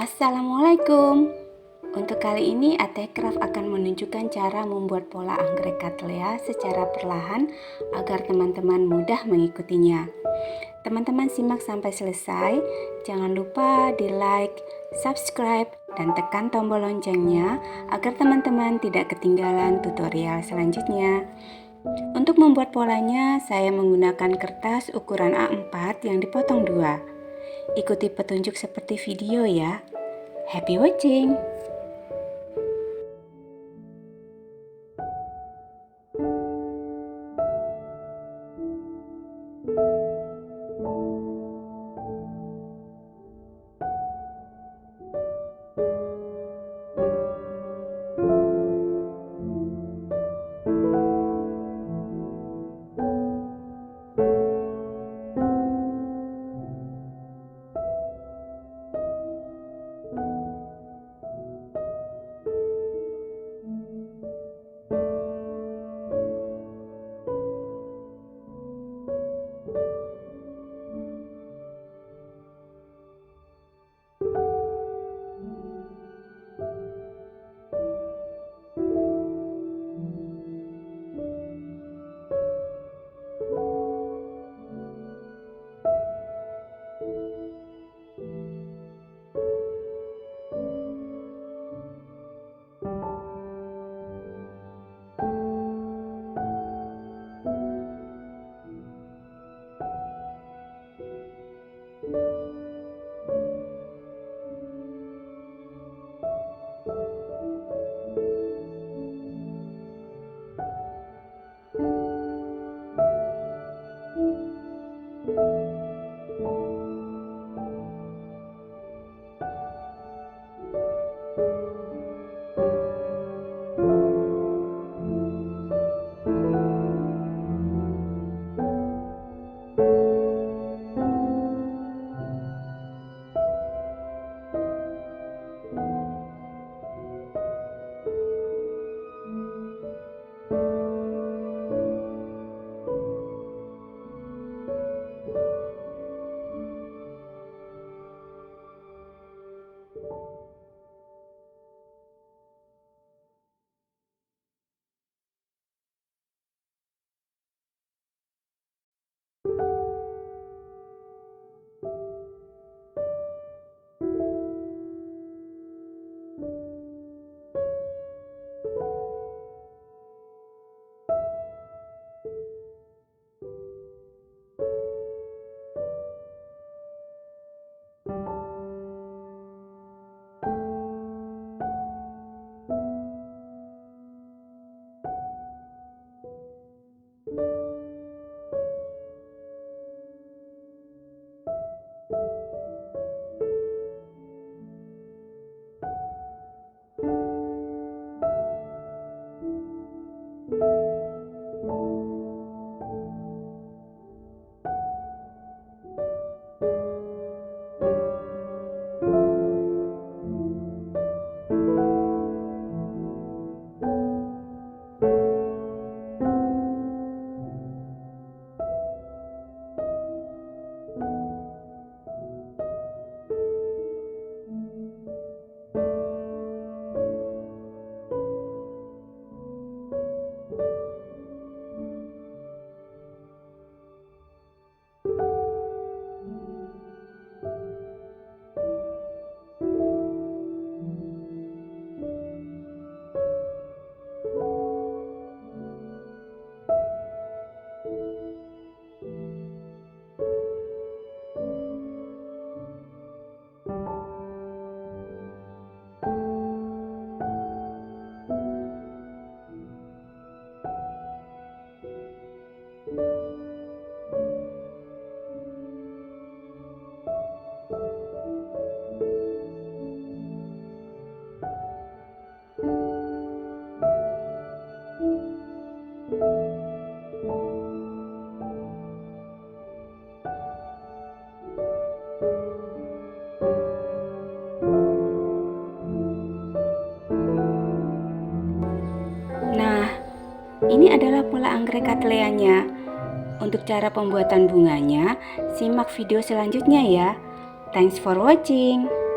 Assalamualaikum. Untuk kali ini Atecraft akan menunjukkan cara membuat pola anggrek Cattleya secara perlahan agar teman-teman mudah mengikutinya. Teman-teman simak sampai selesai. Jangan lupa di like, subscribe, dan tekan tombol loncengnya agar teman-teman tidak ketinggalan tutorial selanjutnya. Untuk membuat polanya, saya menggunakan kertas ukuran A4 yang dipotong dua. Ikuti petunjuk seperti video ya. Happy watching! Nah, ini adalah pola anggrek Cattleyanya. Untuk cara pembuatan bunganya, simak video selanjutnya ya. Thanks for watching.